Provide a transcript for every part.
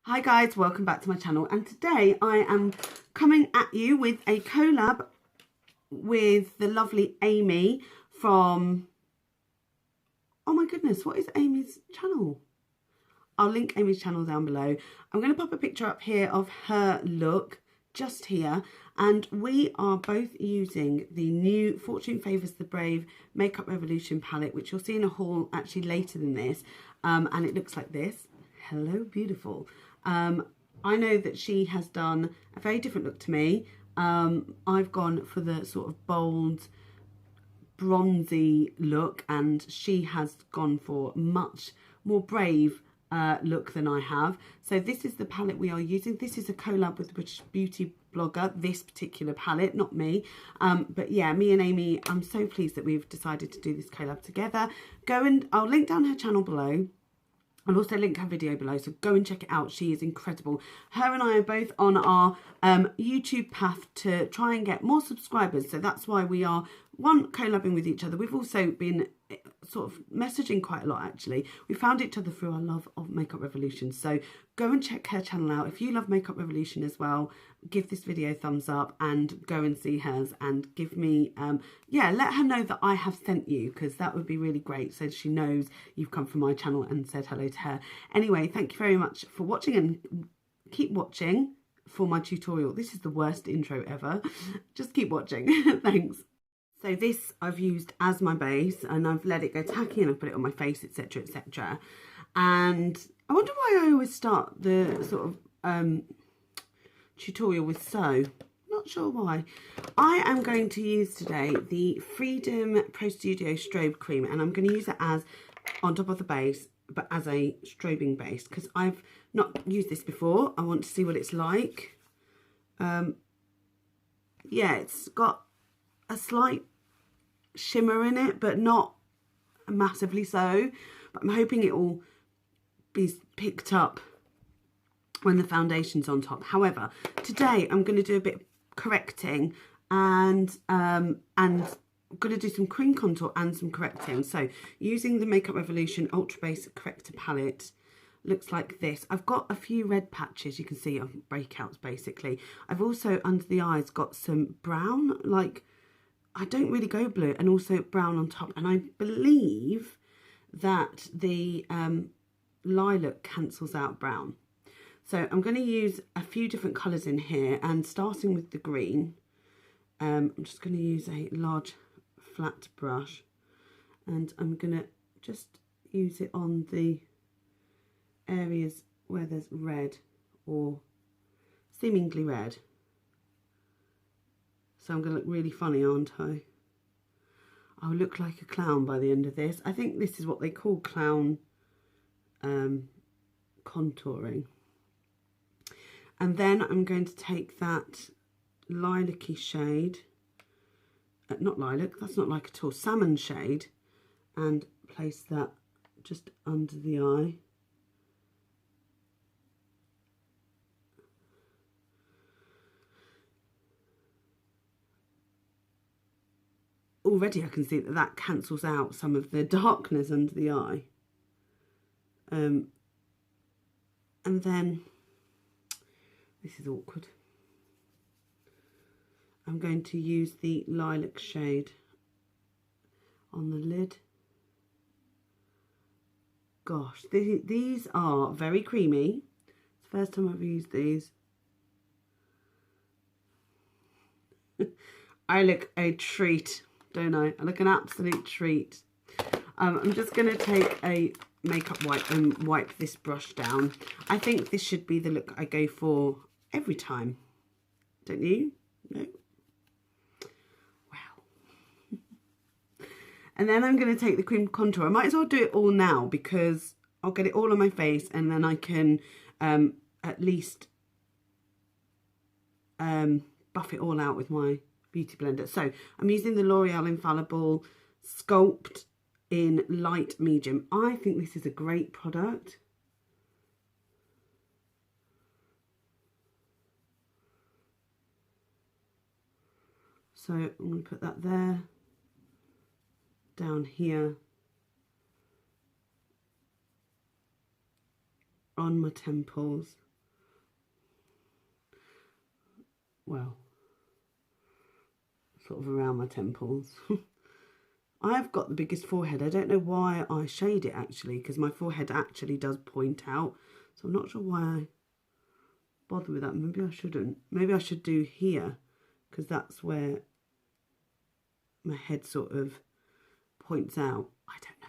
Hi guys, welcome back to my channel, and today I am coming at you with a collab with the lovely Amy from, oh my goodness, what is Amy's channel? I'll link Amy's channel down below. I'm going to pop a picture up here of her look just here, and we are both using the new Fortune Favours the Brave Makeup Revolution palette, which you'll see in a haul actually later than this, and it looks like this. Hello beautiful. I know that she has done a very different look to me. I've gone for the sort of bold bronzy look, and she has gone for much more brave look than I have. So this is the palette we are using. This is a collab with the British beauty blogger, this particular palette, not me. But yeah, me and Amy, I'm so pleased that we've decided to do this collab together. I'll link down her channel below. I'll also link her video below, so go and check it out. She is incredible. Her and I are both on our YouTube path to try and get more subscribers. So that's why we are, one, collabing with each other. We've also been sort of messaging quite a lot, actually. We found each other through our love of Makeup Revolution. So go and check her channel out. If you love Makeup Revolution as well, give this video a thumbs up and go and see hers, and give me, yeah, let her know that I have sent you, because that would be really great, so she knows you've come from my channel and said hello to her. Anyway, thank you very much for watching, and keep watching for my tutorial. This is the worst intro ever. Just keep watching. Thanks. So this I've used as my base, and I've let it go tacky, and I've put it on my face, etc, etc. And I wonder why I always start the sort of tutorial with so. Not sure why. I am going to use today the Freedom Pro Studio Strobe Cream, and I'm going to use it as on top of the base, but as a strobing base, because I've not used this before. I want to see what it's like. Yeah, it's got a slight shimmer in it, but not massively so. But I'm hoping it will be picked up when the foundation's on top. However, today I'm going to do a bit of correcting, and I'm going to do some cream contour and some correcting. So using the Makeup Revolution Ultra Base Corrector Palette, looks like this. I've got a few red patches, you can see, of breakouts basically. I've also under the eyes got some brown, like, I don't really go blue, and also brown on top. And I believe that the lilac cancels out brown. So I'm going to use a few different colours in here, and starting with the green, I'm just going to use a large flat brush, and I'm going to just use it on the areas where there's red or seemingly red. So I'm going to look really funny, aren't I? I'll look like a clown by the end of this. I think this is what they call clown contouring. And then I'm going to take that lilac-y shade, not lilac, that's not lilac at all, salmon shade, and place that just under the eye. Already I can see that that cancels out some of the darkness under the eye. And then, this is awkward, I'm going to use the lilac shade on the lid. Gosh, these are very creamy. It's the first time I've used these. I look a treat, don't I? I look an absolute treat. I'm just going to take a makeup wipe and wipe this brush down. I think this should be the look I go for every time. Don't you? No? Wow. And then I'm going to take the cream contour. I might as well do it all now, because I'll get it all on my face, and then I can at least buff it all out with my beauty blender. So I'm using the L'Oreal Infallible Sculpt in light medium. I think this is a great product. So I'm going to put that there, down here, on my temples, well, sort of around my temples. I've got the biggest forehead. I don't know why I shade it actually, because my forehead actually does point out. So I'm not sure why I bother with that. Maybe I shouldn't. Maybe I should do here, because that's where my head sort of points out. I don't know.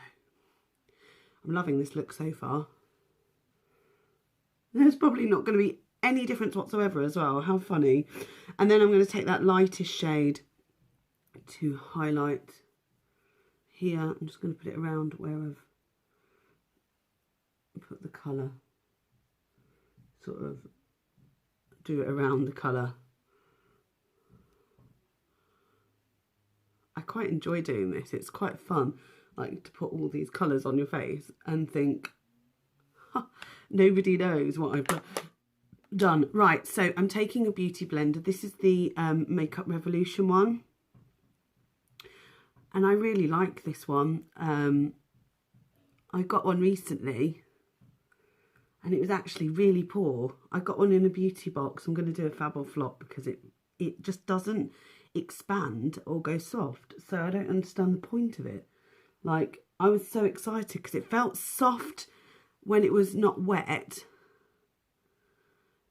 I'm loving this look so far. There's probably not going to be any difference whatsoever as well. How funny. And then I'm going to take that lightest shade to highlight here. I'm just going to put it around where I've put the colour. Sort of do it around the colour. I quite enjoy doing this. It's quite fun, like to put all these colours on your face and think, huh, nobody knows what I've done. Right, so I'm taking a beauty blender. This is the Makeup Revolution one. And I really like this one. I got one recently and it was actually really poor. I got one in a beauty box. I'm going to do a fab or flop because it just doesn't expand or go soft. So I don't understand the point of it. Like, I was so excited because it felt soft when it was not wet.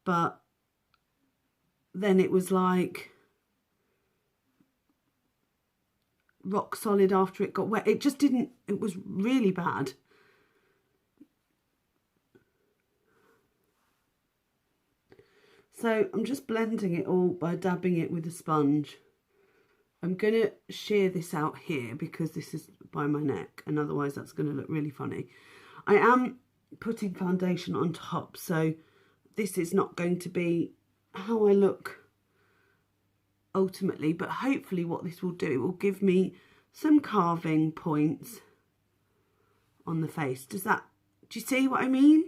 But then it was like rock solid after it got wet. It just didn't, it was really bad. So I'm just blending it all by dabbing it with a sponge. I'm going to shear this out here because this is by my neck and otherwise that's going to look really funny. I am putting foundation on top, so this is not going to be how I look ultimately, but hopefully what this will do, it will give me some carving points on the face. Do you see what I mean?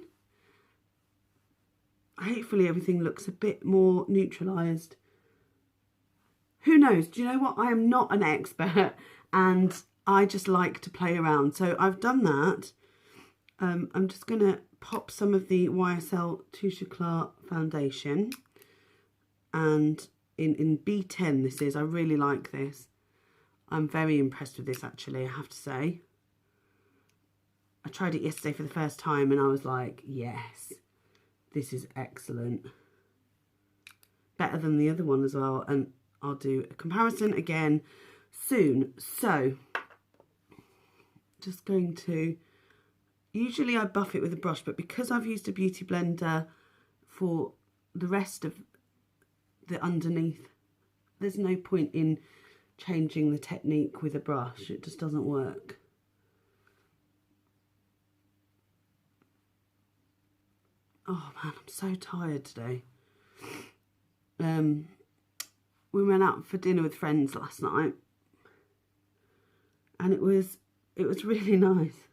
Hopefully everything looks a bit more neutralised. Who knows? Do you know what? I am not an expert and I just like to play around. So I've done that. I'm just going to pop some of the YSL Touche Eclat foundation. And in B10 this is. I really like this. I'm very impressed with this actually, I have to say. I tried it yesterday for the first time and I was like, yes, this is excellent. Better than the other one as well. And I'll do a comparison again soon. So, just going to, usually I buff it with a brush, but because I've used a beauty blender for the rest of the underneath, there's no point in changing the technique with a brush. It just doesn't work. Oh man, I'm so tired today. We went out for dinner with friends last night and it was really nice.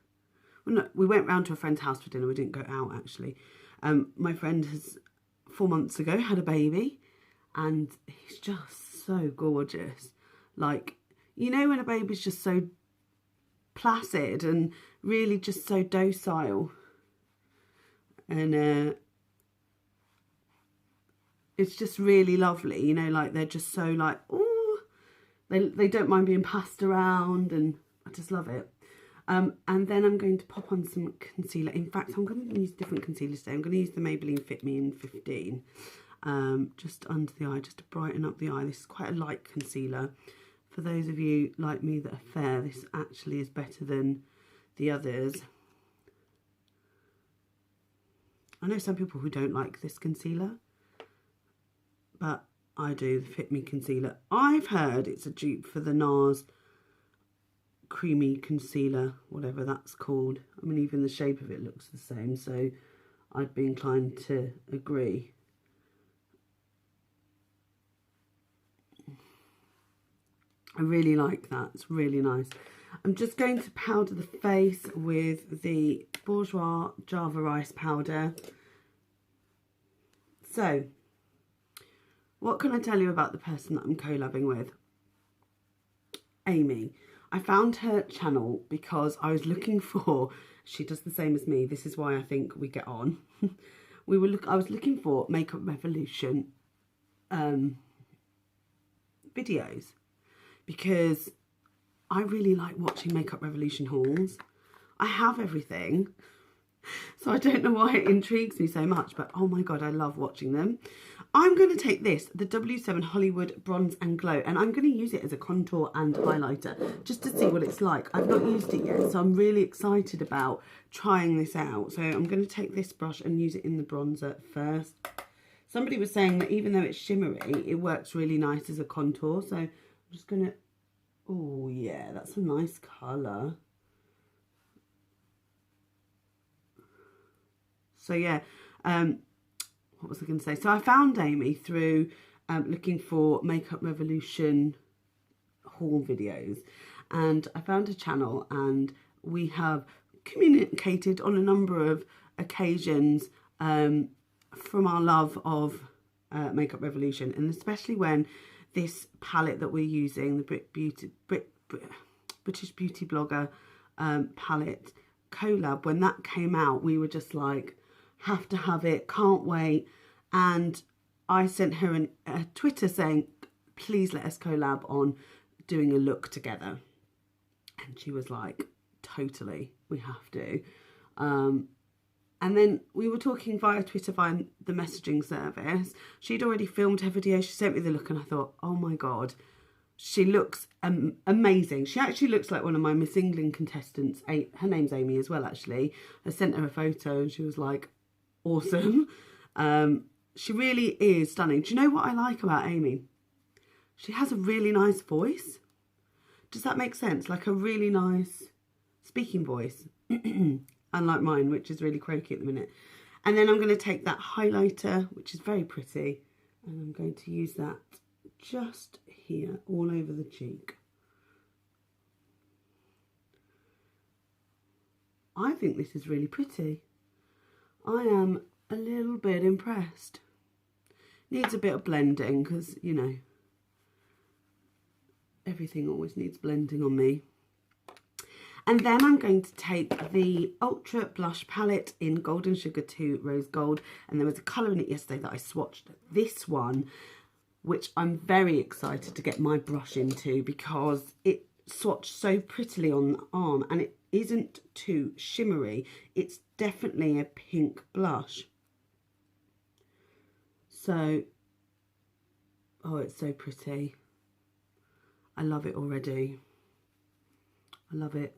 Well, no, we went round to a friend's house for dinner. We didn't go out actually. My friend has 4 months ago had a baby and he's just so gorgeous. Like, you know when a baby's just so placid and really just so docile, and it's just really lovely, you know, like they're just so like, oh, they don't mind being passed around and I just love it. And then I'm going to pop on some concealer. In fact, I'm going to use different concealers today. I'm going to use the Maybelline Fit Me in 15, just under the eye, just to brighten up the eye. This is quite a light concealer. For those of you like me that are fair, this actually is better than the others. I know some people who don't like this concealer, but I do, the Fit Me concealer. I've heard it's a dupe for the NARS creamy concealer, whatever that's called. I mean, even the shape of it looks the same, so I'd be inclined to agree. I really like that. It's really nice. I'm just going to powder the face with the Bourjois Java Rice powder. So, what can I tell you about the person that I'm collabing with? Amy. I found her channel because I was looking for, she does the same as me, this is why I think we get on. I was looking for Makeup Revolution videos, because I really like watching Makeup Revolution hauls. I have everything, so I don't know why it intrigues me so much, but oh my God, I love watching them. I'm going to take this, the W7 Hollywood Bronze and Glow, and I'm going to use it as a contour and highlighter just to see what it's like. I've not used it yet, so I'm really excited about trying this out. So I'm going to take this brush and use it in the bronzer first. Somebody was saying that even though it's shimmery, it works really nice as a contour. So I'm just going to, oh yeah, that's a nice colour. So yeah, what was I going to say? So I found Amy through looking for Makeup Revolution haul videos, and I found a channel, and we have communicated on a number of occasions from our love of Makeup Revolution, and especially when this palette that we're using, the British Beauty Blogger palette Collab, when that came out, we were just like, have to have it, can't wait. And I sent her a Twitter saying, please let us collab on doing a look together. And she was like, totally, we have to. And then we were talking via Twitter, via the messaging service. She'd already filmed her video. She sent me the look, and I thought, oh my God, she looks amazing. She actually looks like one of my Miss England contestants. Her name's Amy as well, actually. I sent her a photo, and she was like, awesome. She really is stunning. Do you know what I like about Amy? She has a really nice voice. Does that make sense? Like a really nice speaking voice. Unlike mine, which is really croaky at the minute. And then I'm going to take that highlighter, which is very pretty, and I'm going to use that just here, all over the cheek. I think this is really pretty. I am a little bit impressed. Needs a bit of blending, because, you know, everything always needs blending on me. And then I'm going to take the Ultra Blush Palette in Golden Sugar 2 Rose Gold. And there was a colour in it yesterday that I swatched. This one, which I'm very excited to get my brush into, because it swatched so prettily on the arm, and it isn't too shimmery. It's definitely a pink blush. So, oh, it's so pretty. I love it already. I love it.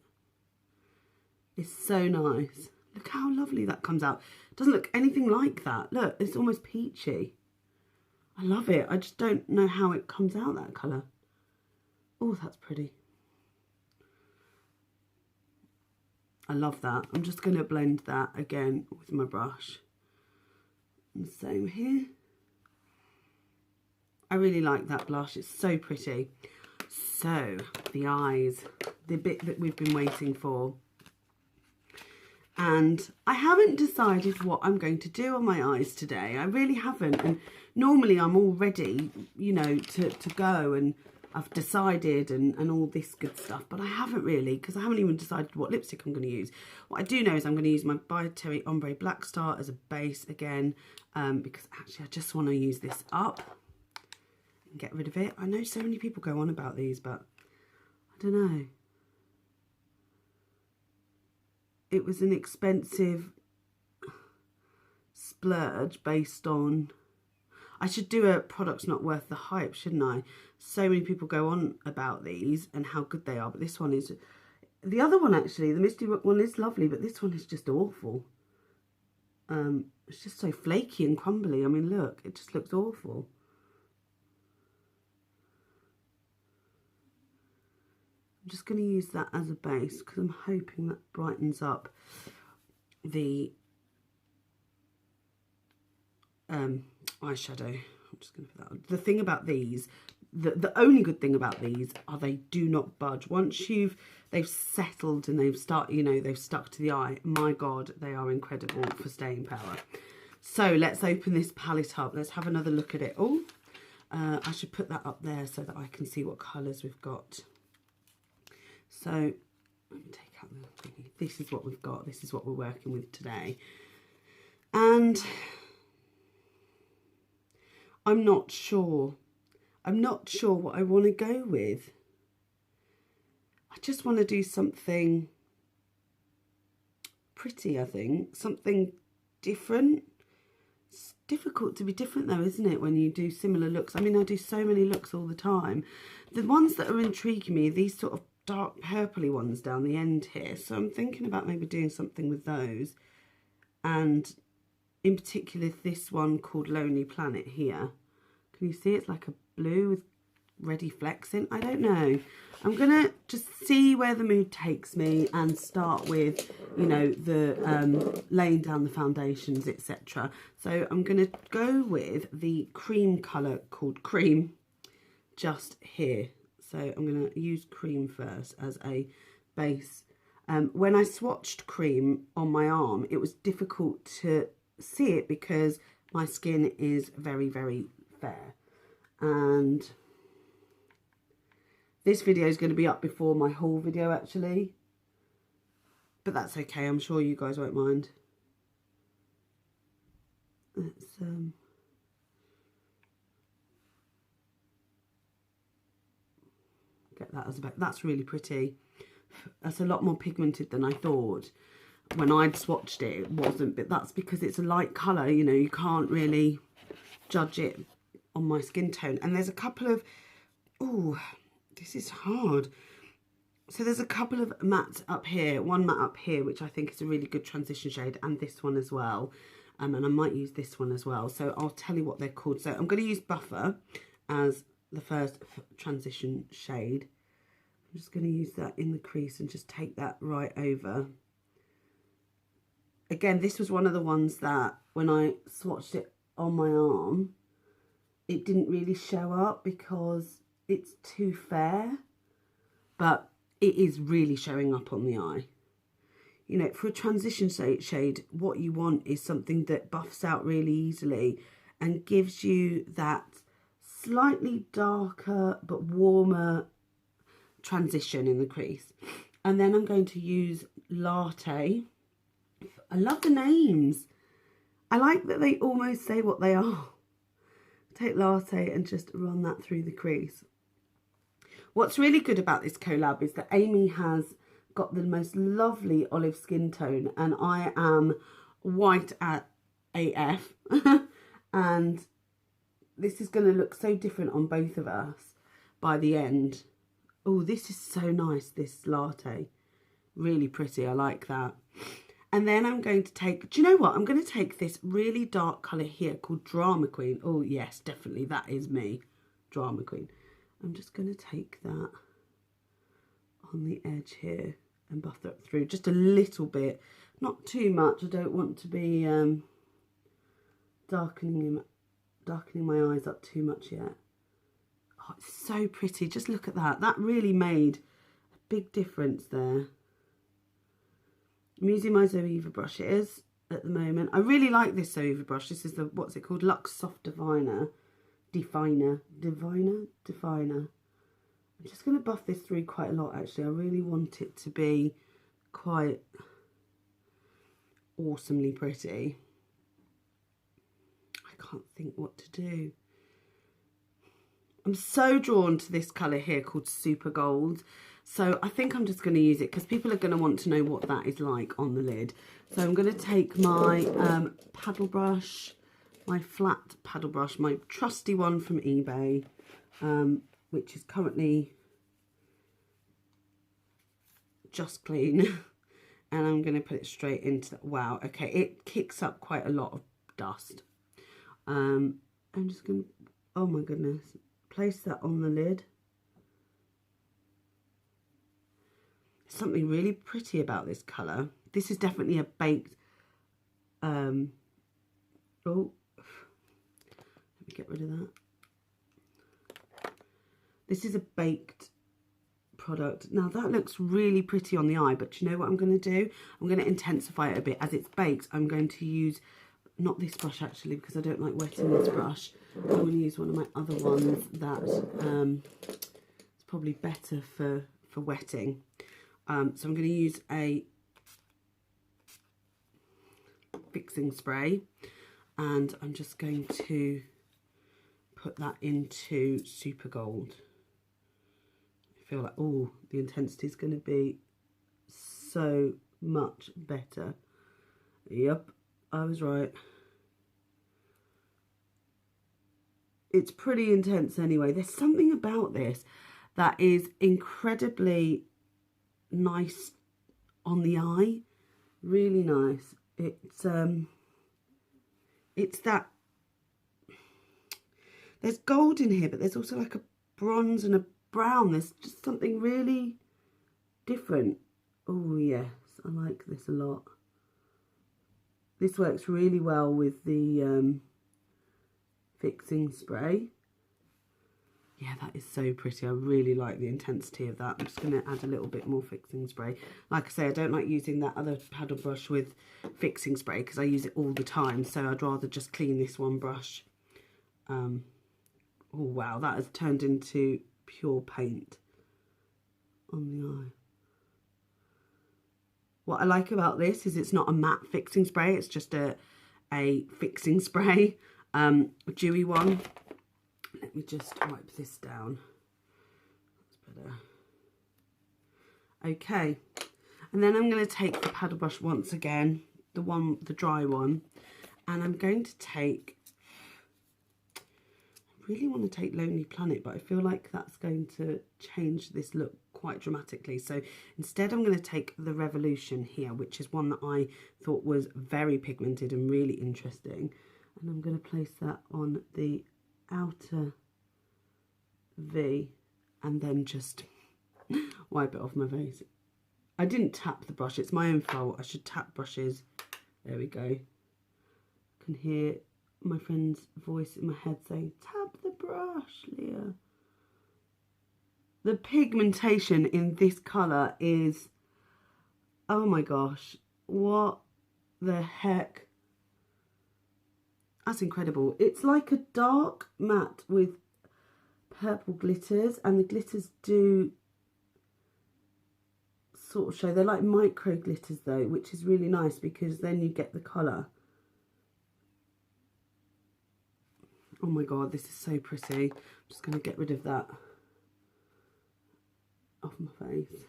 It's so nice. Look how lovely that comes out. It doesn't look anything like that. Look, it's almost peachy. I love it. I just don't know how it comes out, that colour. Oh, that's pretty. I love that. I'm just going to blend that again with my brush. And same here. I really like that blush. It's so pretty. So, the eyes. The bit that we've been waiting for. And I haven't decided what I'm going to do on my eyes today. I really haven't. And normally I'm all ready, you know, to go, and I've decided and all this good stuff. But I haven't really, because I haven't even decided what lipstick I'm going to use. What I do know is I'm going to use my By Terry Ombre Black Star as a base again. Because actually I just want to use this up and get rid of it. I know so many people go on about these, but I don't know. It was an expensive splurge based on... I should do a product's not worth the hype, shouldn't I? So many people go on about these and how good they are, but this one is... The other one, actually, the Misty Rock one is lovely, but this one is just awful. It's just so flaky and crumbly. I mean, look, it just looks awful. I'm just going to use that as a base, because I'm hoping that brightens up the eyeshadow. I'm just going to put that on. The thing about these, the only good thing about these are they do not budge. Once they've settled and they've they've stuck to the eye, my God, they are incredible for staying power. So let's open this palette up. Let's have another look at it all. I should put that up there so that I can see what colours we've got. So, let me take out the thingy. This is what we've got. This is what we're working with today. And I'm not sure. I'm not sure what I want to go with. I just want to do something pretty, I think. Something different. It's difficult to be different though, isn't it, when you do similar looks? I mean, I do so many looks all the time. The ones that are intriguing me are these sort of dark purpley ones down the end here. So I'm thinking about maybe doing something with those. And in particular, this one called Lonely Planet here. Can you see it's like a blue with ready flexing? I don't know. I'm going to just see where the mood takes me and start with, you know, the laying down the foundations, etc. So I'm going to go with the cream colour called Cream just here. So I'm going to use Cream first as a base. When I swatched Cream on my arm, it was difficult to see it because my skin is very, very fair. And this video is going to be up before my haul video actually, but that's okay. I'm sure you guys won't mind. Let's get that as a back. That's really pretty. That's a lot more pigmented than I thought. When I'd swatched it, it wasn't, but that's because it's a light colour, you know, you can't really judge it on my skin tone. And there's a couple of, oh, this is hard. So there's a couple of mattes up here, one matte up here, which I think is a really good transition shade, and this one as well. And I might use this one as well. So I'll tell you what they're called. So I'm going to use Buffer as the first transition shade. I'm just going to use that in the crease and just take that right over. Again, this was one of the ones that when I swatched it on my arm, it didn't really show up because it's too fair, but it is really showing up on the eye. You know, for a transition shade, what you want is something that buffs out really easily and gives you that slightly darker but warmer transition in the crease. And then I'm going to use Latte. I love the names. I like that they almost say what they are. Take Latte and just run that through the crease. What's really good about this collab is that Amy has got the most lovely olive skin tone and I am white at AF. And this is going to look so different on both of us by the end. Oh, this is so nice, this Latte. Really pretty, I like that. And then I'm going to take, do you know what? I'm going to take this really dark colour here called Drama Queen. Oh, yes, definitely, that is me, Drama Queen. I'm just going to take that on the edge here and buff that through just a little bit. Not too much. I don't want to be darkening my eyes up too much yet. Oh, it's so pretty. Just look at that. That really made a big difference there. I'm using my Zoeva brush. It is at the moment. I really like this Zoeva brush. This is the, what's it called? Luxe Soft Definer. Definer. I'm just going to buff this through quite a lot actually. I really want it to be quite awesomely pretty. I can't think what to do. I'm so drawn to this colour here called Super Gold. So I think I'm just going to use it because people are going to want to know what that is like on the lid. So I'm going to take my paddle brush, my flat paddle brush, my trusty one from eBay, which is currently just clean. And I'm going to put it straight into that. Wow, okay, it kicks up quite a lot of dust. I'm just going to, oh my goodness, place that on the lid. Something really pretty about this colour. This is definitely a baked, oh, let me get rid of that. This is a baked product. Now that looks really pretty on the eye, but you know what I'm going to do? I'm going to intensify it a bit. As it's baked, I'm going to use, not this brush actually, because I don't like wetting this brush. I'm going to use one of my other ones that is probably better for wetting. So I'm going to use a fixing spray and I'm just going to put that into Super Gold. I feel like, oh, the intensity is going to be so much better. Yep, I was right. It's pretty intense anyway. There's something about this that is incredibly nice on the eye. Really nice. It's that, there's gold in here, but there's also like a bronze and a brown. There's just something really different. Oh yes, I like this a lot. This works really well with the fixing spray. Yeah, that is so pretty. I really like the intensity of that. I'm just going to add a little bit more fixing spray. Like I say, I don't like using that other paddle brush with fixing spray because I use it all the time. So I'd rather just clean this one brush. Oh wow, that has turned into pure paint on the eye. What I like about this is it's not a matte fixing spray. It's just a fixing spray, a dewy one. Let me just wipe this down. That's better. Okay, and then I'm going to take the paddle brush once again, the dry one, and I'm going to take, I really want to take Lonely Planet, but I feel like that's going to change this look quite dramatically. So instead I'm going to take the Revolution here, which is one that I thought was very pigmented and really interesting, and I'm going to place that on the outer V and then just wipe it off my face. I didn't tap the brush, it's my own fault. I should tap brushes. There we go. I can hear my friend's voice in my head saying, tap the brush, Leah. The pigmentation in this colour is, oh my gosh, what the heck. That's incredible. It's like a dark matte with purple glitters, and the glitters do sort of show. They're like micro glitters though, which is really nice because then you get the colour. Oh my god, this is so pretty. I'm just going to get rid of that off my face.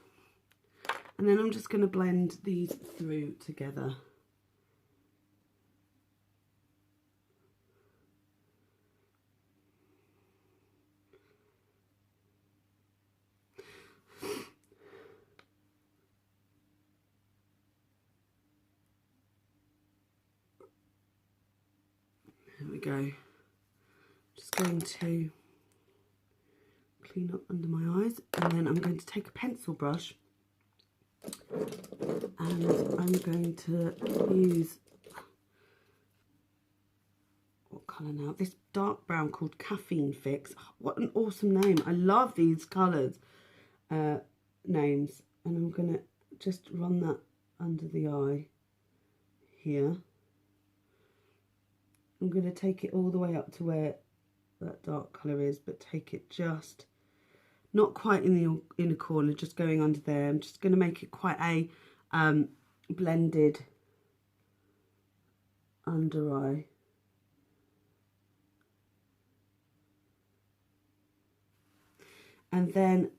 And then I'm just going to blend these through together. There we go. Just going to clean up under my eyes, and then I'm going to take a pencil brush and I'm going to use, what colour now? This dark brown called Caffeine Fix. What an awesome name. I love these colours, names. And I'm going to just run that under the eye here. I'm going to take it all the way up to where that dark colour is, but take it just not quite in the inner corner, just going under there. I'm just going to make it quite a blended under eye. And then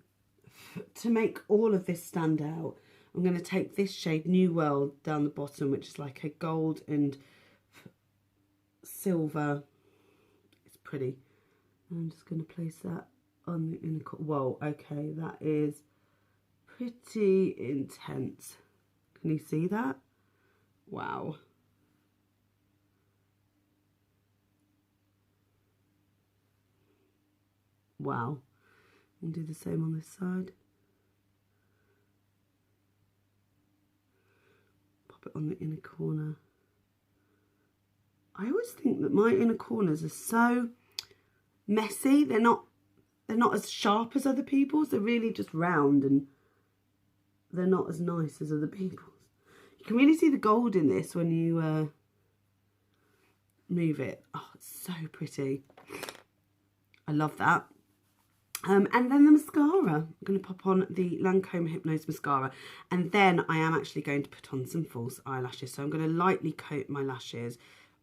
to make all of this stand out, I'm going to take this shade New World down the bottom, which is like a gold and silver. It's pretty. And I'm just going to place that on the inner corner. Whoa, okay, that is pretty intense. Can you see that? Wow. Wow. And do the same on this side. Pop it on the inner corner. I always think that my inner corners are so messy. They're not as sharp as other people's. They're really just round, and they're not as nice as other people's. You can really see the gold in this when you move it. Oh, it's so pretty. I love that. And then the mascara. I'm going to pop on the Lancome Hypnose mascara, and then I am actually going to put on some false eyelashes. So I'm going to lightly coat my lashes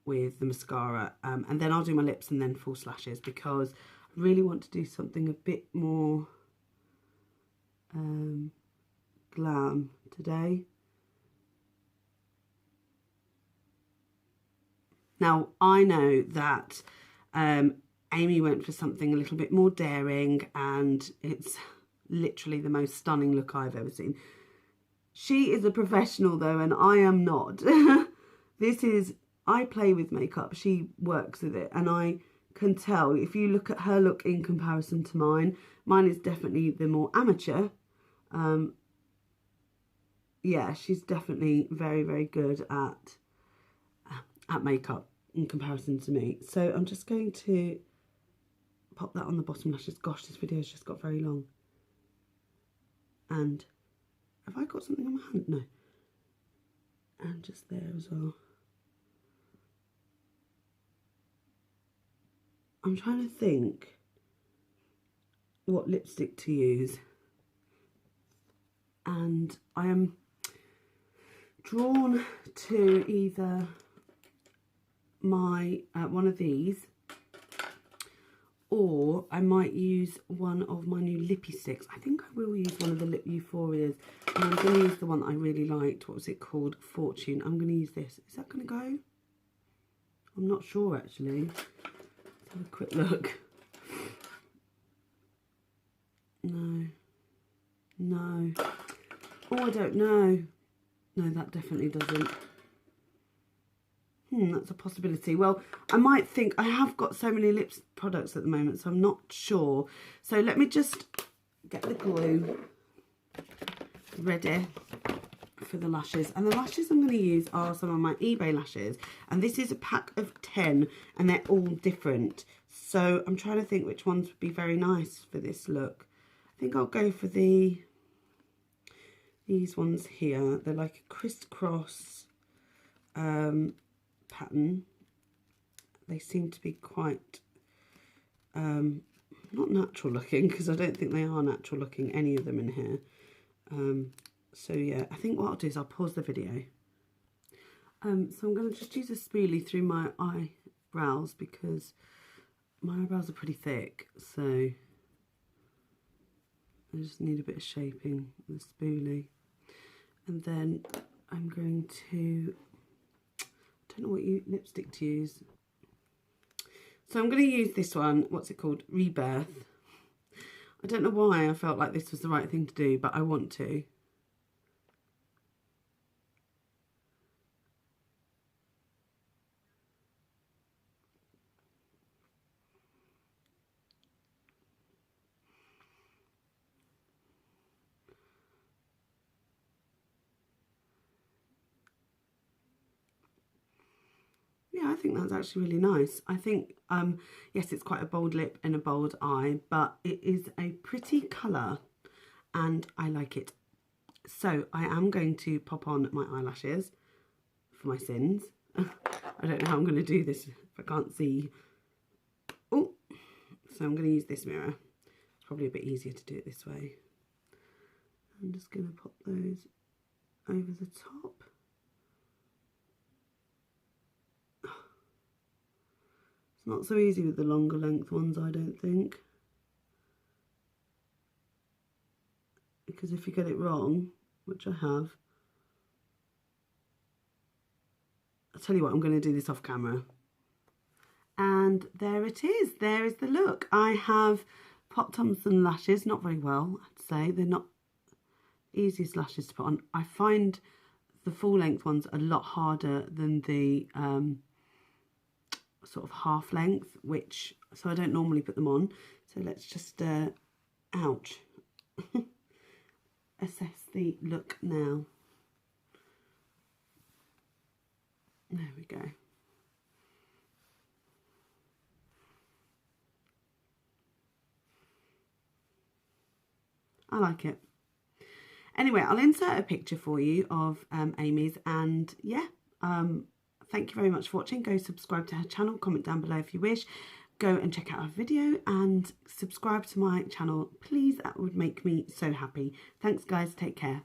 with the mascara, and then I'll do my lips and then false lashes, because I really want to do something a bit more glam today. Now, I know that Amy went for something a little bit more daring, and it's literally the most stunning look I've ever seen. She is a professional though, and I am not. I play with makeup, she works with it, and I can tell if you look at her look in comparison to mine is definitely the more amateur. Yeah, she's definitely very, very good at makeup in comparison to me. So I'm just going to pop that on the bottom lashes. Gosh, this video's just got very long. And have I got something on my hand? No. And just there as well. I'm trying to think what lipstick to use. And I am drawn to either my one of these, or I might use one of my new lippy sticks. I think I will use one of the Lip Euphorias, and I'm going to use the one that I really liked. What was it called? Fortune. I'm going to use this. Is that going to go? I'm not sure actually. Let's have a quick look. No. No. Oh, I don't know. No, that definitely doesn't. That's a possibility. Well, I might think, I have got so many lips products at the moment, so I'm not sure. So let me just get the glue ready for the lashes. And the lashes I'm going to use are some of my eBay lashes. And this is a pack of 10, and they're all different. So I'm trying to think which ones would be very nice for this look. I think I'll go for these ones here. They're like a crisscross pattern. They seem to be quite not natural looking, because I don't think they are natural looking, any of them in here. So yeah, I think what I'll do is I'll pause the video. So I'm going to just use a spoolie through my eyebrows, because my eyebrows are pretty thick, so I just need a bit of shaping with a spoolie. And then I'm going to, I don't know what lipstick to use. So I'm going to use this one, what's it called? Rebirth. I don't know why I felt like this was the right thing to do, but I want to. Yeah, I think that's actually really nice. I think, yes, it's quite a bold lip and a bold eye, but it is a pretty colour and I like it. So I am going to pop on my eyelashes for my sins. I don't know how I'm going to do this if I can't see. Oh, so I'm going to use this mirror. It's probably a bit easier to do it this way. I'm just going to pop those over the top. It's not so easy with the longer length ones, I don't think. Because if you get it wrong, which I have, I'll tell you what, I'm going to do this off camera. And there it is. There is the look. I have popped on some lashes, not very well, I'd say. They're not the easiest lashes to put on. I find the full length ones a lot harder than the sort of half length, so I don't normally put them on. So let's just ouch. Assess the look now. There we go. I like it. Anyway, I'll insert a picture for you of Amy's, and yeah, thank you very much for watching. Go subscribe to her channel, comment down below if you wish. Go and check out her video and subscribe to my channel, please. That would make me so happy. Thanks guys, take care.